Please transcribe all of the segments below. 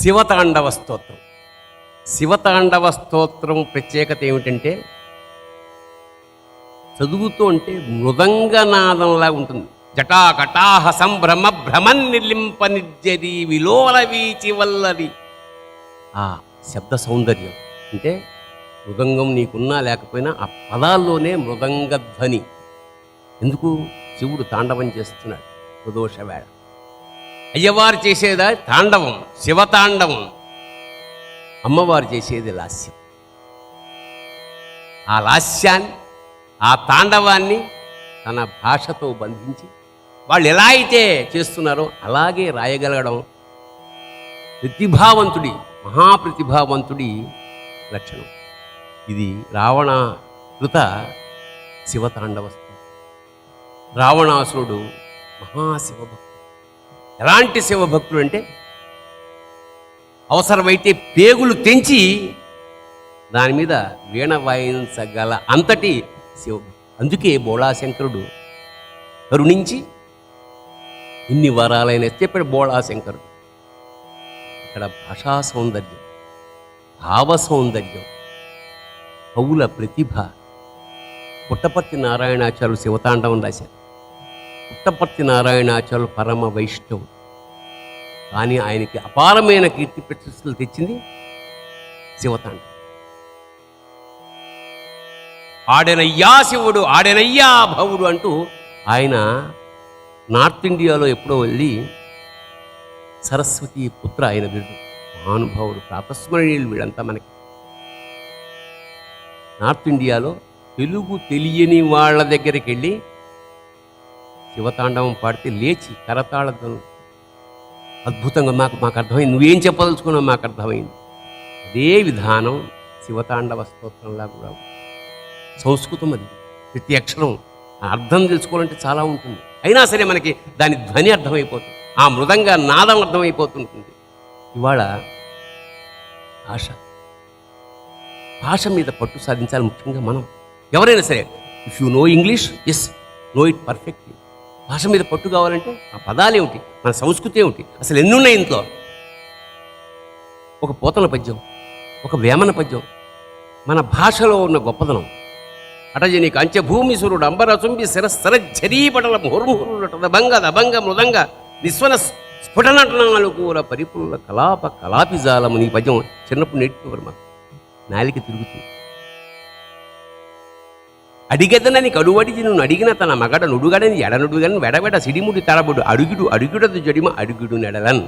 శివతాండవ స్తోత్రం. శివతాండవ స్తోత్రం ప్రత్యేకత ఏమిటంటే చదువుతూ ఉంటే మృదంగనాదంలా ఉంటుంది. జటాకటాహ సంభ్రమ భ్రమన్నిలింప నిర్జరి విలోల వీచి వల్లరి. ఆ శబ్ద సౌందర్యం అంటే మృదంగం నీకున్నా లేకపోయినా ఆ పదాల్లోనే మృదంగధ్వని. ఎందుకు? శివుడు తాండవం చేస్తున్నాడు ప్రదోష వేళ. అయ్యవారు చేసేదా తాండవం, శివతాండవం. అమ్మవారు చేసేది లాస్యం. ఆ లాస్యాన్ని, ఆ తాండవాన్ని తన భాషతో బంధించి వాళ్ళు ఎలా అయితే చేస్తున్నారో అలాగే రాయగలగడం ప్రతిభావంతుడి, మహాప్రతిభావంతుడి లక్షణం. ఇది రావణ కృత శివతాండవస్తు. రావణాసురుడు మహాశివభక్తుడు. ఎలాంటి శివభక్తుడు అంటే అవసరమైతే పేగులు తెంచి దాని మీద వీణ వాయించగల అంతటి శివభక్తుడు. అందుకే బోళాశంకరుడు కరుణించి ఇన్ని వరాలైన చెప్పాడు బోళాశంకరుడు. ఇక్కడ భాషా సౌందర్యం, భావ సౌందర్యం, కవుల ప్రతిభ. పుట్టపర్తి నారాయణాచార్యులు శివతాండవం రాశారు. పుట్టపర్తి నారాయణాచార్యులు పరమ వైష్ణవుడు. కానీ ఆయనకి అపారమైన కీర్తి ప్రతిష్టలు తెచ్చింది శివతాండవం. ఆడెనయ్యా శివుడు, ఆడెనయ్యా భవుడు అంటూ ఆయన నార్త్ ఇండియాలో ఎప్పుడో వెళ్ళి సరస్వతి పుత్ర ఆయన బిరుడు. మహానుభావుడు, ప్రాతస్మరణీయులు వీళ్ళంతా మనకి. నార్త్ ఇండియాలో తెలుగు తెలియని వాళ్ళ దగ్గరికి వెళ్ళి శివతాండవం పాడితే లేచి కరతాళతో అద్భుతంగా మాకు అర్థమైంది. నువ్వేం చెప్పదలుచుకున్నావు మాకు అర్థమైంది. అదే విధానం శివతాండవ స్తోత్రంలా కూడా సంస్కృతం. అది ప్రతి అక్షరం అర్థం తెలుసుకోవాలంటే చాలా ఉంటుంది. అయినా సరే మనకి దాని ధ్వని అర్థమైపోతుంది, ఆ మృదంగా నాదం అర్థమైపోతుంటుంది. ఇవాళ భాష మీద పట్టు సాధించాలి. ముఖ్యంగా మనం ఎవరైనా సరే, if you know English, yes, know it perfectly. భాష మీద పట్టు కావాలంటే ఆ పదాలు ఏమిటి, మన సంస్కృతి ఏమిటి, అసలు ఎన్నున్నాయి ఇంట్లో. ఒక పోతన పద్యం, ఒక వేమన పద్యం, మన భాషలో ఉన్న గొప్పదనం. అటజని కాంచభూమి సురుడు అంబరచుంబి శిరస్సరఝరీపటల ముహుర్ముహురుటదభంగ దభంగ మృదంగ నిస్వన స్ఫుటనటనాలు కూర పరిపూర్ణ కలాప కలాపిజాలము. నీ పద్యం చిన్నప్పుడు నేర్చుకోరు మాకు. నాలిక తిరుగుతుంది. అడిగెదనని కడువడిది నువ్వు అడిగిన తన మగడ నుడుగడని ఎడనుడుగని వెడవెడ సిడిముడి తడబుడు అడుగుడు అడుగుడదు జడిమ అడుగుడు నెడలన్.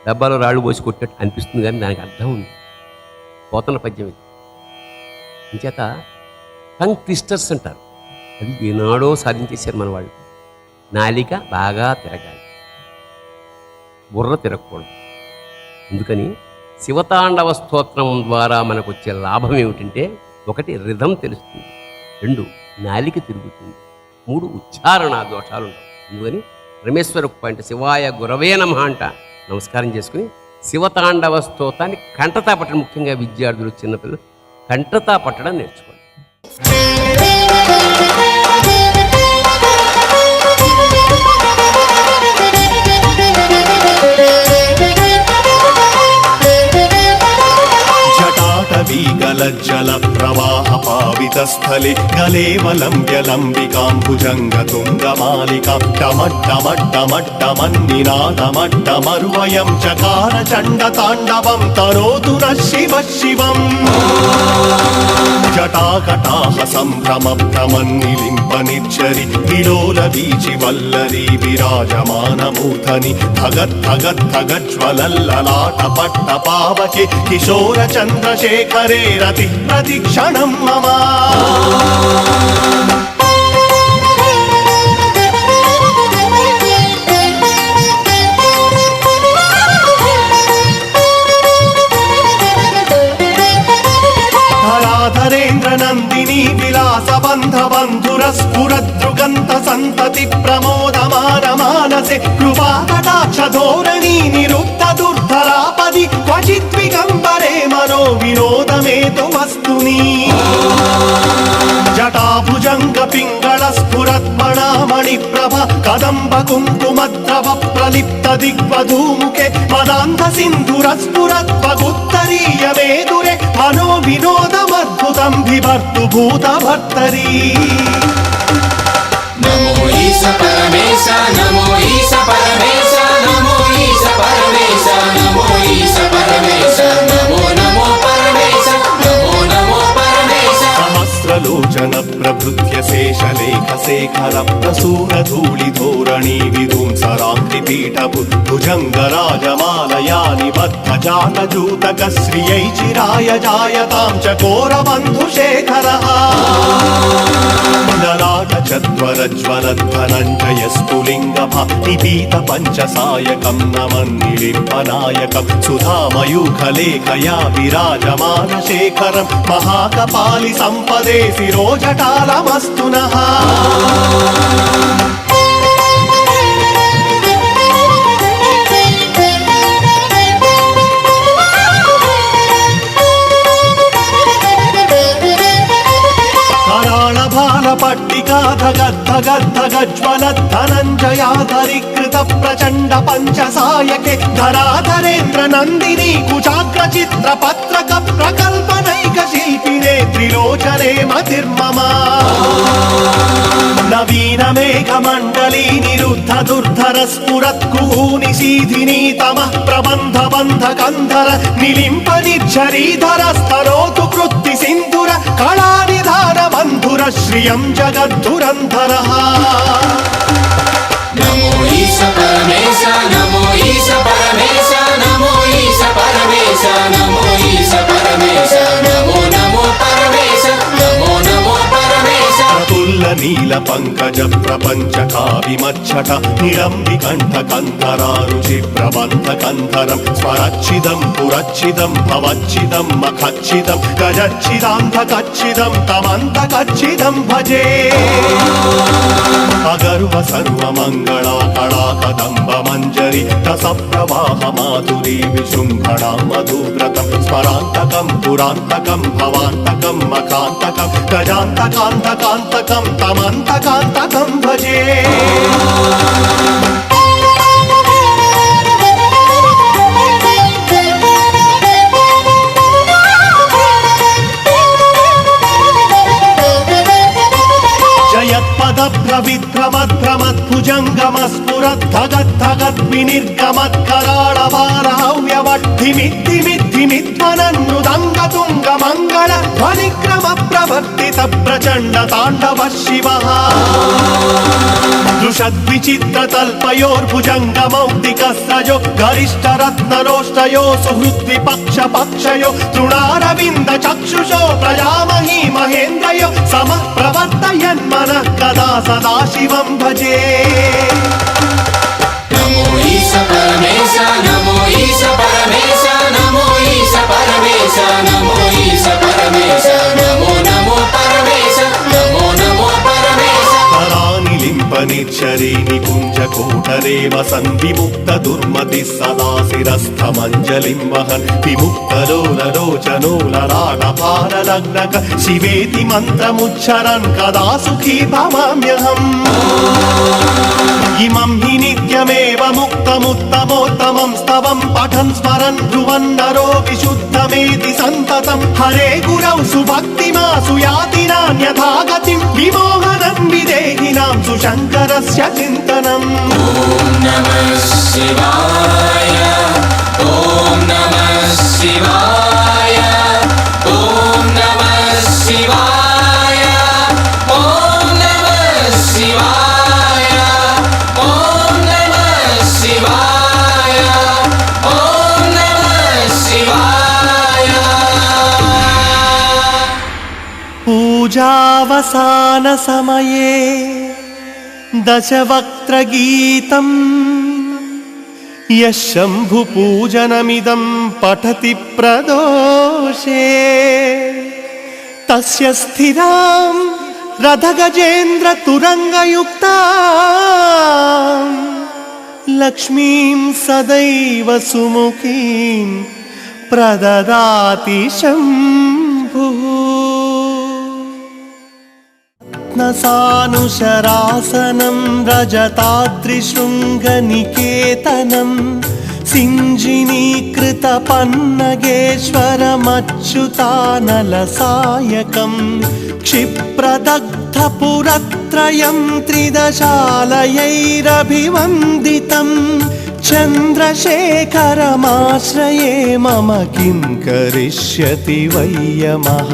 డబ్బాలో రాళ్ళు పోసి కొట్టేట్టు అనిపిస్తుంది, కానీ దానికి అర్థం ఉంది. పోతన పద్యం ఇది. ఇంచేత టంగ్ ట్విస్టర్స్ అంటారు. అది ఏనాడో సాధించేశారు మన వాళ్ళు. నాలిక బాగా తిరగాలి, బుర్ర తిరగకూడదు. అందుకని శివతాండవ స్తోత్రం ద్వారా మనకు వచ్చే లాభం ఏమిటంటే, 1 రిధం తెలుస్తుంది, 2 నాలిక తిరుగుతుంది, 3 ఉచ్చారణ దోషాలు ఉంటాయి. అందుకని రమేశ్వర పాయింట్ శివాయ గురవే నమః అంట నమస్కారం చేసుకుని శివతాండవ స్తోత్రాన్ని కంఠతా పట్టడం, ముఖ్యంగా విద్యార్థులు, చిన్నపిల్లలు కంఠతా పట్టడం నేర్చుకోండి. జల ప్రవాహ పావిత స్థలే గలేవలంబ్యలంబికాంబుజంగతుంగమాలిక టమట్టమట్టమట్టమన్నినాదమట్టమరువయం చకార చండ తాండవం తనోతు నః శివ శివం. జటాకటాహ సంభ్రమ భ్రమన్నిలింప నిర్జరి విలోల వీచి వల్లరి విరాజమానమూర్ధని ధగద్ధగద్ధగజ్వలల్లలాట పట్ట పావకే కిశోర చంద్రశేఖరే రతి ప్రతిక్షణం మమ. ధరేంద్ర నందిని విలాస బంధ బంధుర స్ఫురదృగంత సంతతి ప్రమోదమాన మానసే కృపాకటాక్ష ధోరణి నిరుద్ధ దుర్ధరాపది క్వచిత్ విగంబరే మనో వినోదమేతు వస్తుని. జటాభుజ భుజంగ పింగళ స్ఫురత్మణామణి ప్రభ కదంబ కుంకుమద్రవ ప్రలిప్త దిగ్వధూముఖే మదాంధ సింధుర స్ఫురత్వగుత్తరీయ మేదురే మనో వినోదమద్భుతం బిభర్తు భూత భర్తరీ. నమో ఈశ పరమేశ నమో ఈశ పరమేశ నమో ఈశ పరమేశ నమో ఈశ పరమేశ నమో నమో పరమేశ నమో నమో పరమేశ. సహస్రలోచన ప్రభృత్య శేషలేఖ శేఖర ప్రసూన ధూళి ధోరణి విధుంసరాంతి పీఠపు భుజంగ రాజమాలయాని బద్ధ జాతజూతక శ్రియై చిరాయ జాయతాం చకోర బంధు శేఖర. లలాట చత్వరజ్వలద్ధనంజయ స్ఫులింగ నిపీత పంచసాయకం నమన్నిలింపనాయకం సుధామయూఖలేఖయా విరాజమాన శేఖరం మహాకపాలి సంపదే శిరోజటాలమస్తు నః. పట్టికా ధగద్ధగద్ధగజ్వలద్ధనంజయాధరీకృత ప్రచండ పంచసాయకే ధరాధరేంద్ర నందిని కుచాగ్ర చిత్ర పత్రక ప్రకల్పనైక శిల్పినే త్రిలోచనే మతిర్మమ. నవీన మేఘ మండలీ నిరుద్ధ దుర్ధర స్ఫురత్కుహూని శీధిని తమ ప్రబంధ బంధ కంధర నిలింప నిర్ఝరీధర స్తరోతు కృత్తి సింధుర కళానిధాన బంధుర శ్రియం జగద్ధురంధర. నమో ఈశ పరమేశ నమో ఈశ పరమేశ నమో ఈశ పరమేశ నమో ఈశ పరమేశ నమో నమో పరమేశ నమో నమో పరమేశ. ప్రతుల్ల నీల పంకజ ప్రపంచ కావిమచ్చట నిరంబి కంఠ కంధరారుచి ప్రబంధ కంధరం స్వరచ్చిదం పురచ్చిదం భవచ్చిదం మఖచ్చిదం గజచ్చిదాంధ కచ్చిదం తమంత కచ్చిదం భజే. అగర్వ సర్వమంగళ కళా కదంబ మంజరి రస ప్రవాహ మాధురీ విశృంఖణా మధువ్రతం స్మరాంతకం పురాంతకం భవాంతకం మఖాంతకం గజాంతకాంతకాంతకం తమంతకాంతకం భజే. భ్రమద్భ్రమద్భ్రమద్భుజంగమస్ఫురద్ధగద్ధగద్వినిర్గమత్కరాళవారహవ్యవడ్ధిమిద్ధిమిద్ధిమిద్వనన్నుదంగతుంగ మంగళ ధ్వనిక్రమ ప్రవర్తిత ప్రచండ తాండవ శివ. దృషద్విచిత్ర తల్పయోర్భుజంగమౌక్తిక స్రజో గరిష్ట రత్నరోష్టయో సుహృద్వి పక్ష పక్షయో తృణారవింద చక్షుషో ప్రజామహీ మహేంద్రయో సమ ప్రవర్తయన్మన కదా సదా శివం భజే. నమో ఈశ పరమేశ నమో ఈశ పరమేశ నమో ఈశ పరమేశ నమో ఈశ పరమేశ నమో నమో పరమేశ నమో నమో పరమేశ. నిలింపనిచ్చరీ నికుంజ కోటరే వసన్ విముక్త దుర్మతి సదా శిరస్థమంజలిం వహన్ విముక్తలోలలోచనోలరాడపారలగ్నక శివేతి మంత్రముచ్చరన్ కదా సుఖీ భవామ్యహం. ఇమం హి నిత్యమేవ ముక్తముత్తమోత్తమం స్తవం పఠన్ స్మరన్ ధ్రువన్ నరో విశుద్ధమేతి సంతతం హరే గురౌ సుభక్తిమాసు యాతి నాన్యథా గతిం విమోహనం విదేహినాం సుశంకరస్య చింతనం. ఓం నమః శివాయ ఓం నమః శివాయ ఓం నమః శివాయ ఓం నమః శివాయ ఓం నమః శివాయ ఓం నమః శివాయ. పూజావసాన సమయే దశవక్త్రగీతం యః శంభుపూజనమిదం పఠతి ప్రదోషే తస్య స్థిరాం రథగజేంద్ర తురంగయుక్తాం లక్ష్మీం సదైవ సుముఖీం ప్రదదాతి శంభుః. रत्नसानुशरासनं रजताद्रिशृङ्गनिकेतनं सिञ्जिनीकृतपन्नगेश्वरमच्युतानलसायकं क्षिप्रदग्धपुरत्रयं त्रिदशालयैरभिवन्दितं चन्द्रशेखरमाश्रये मम किं करिष्यति वै यमः।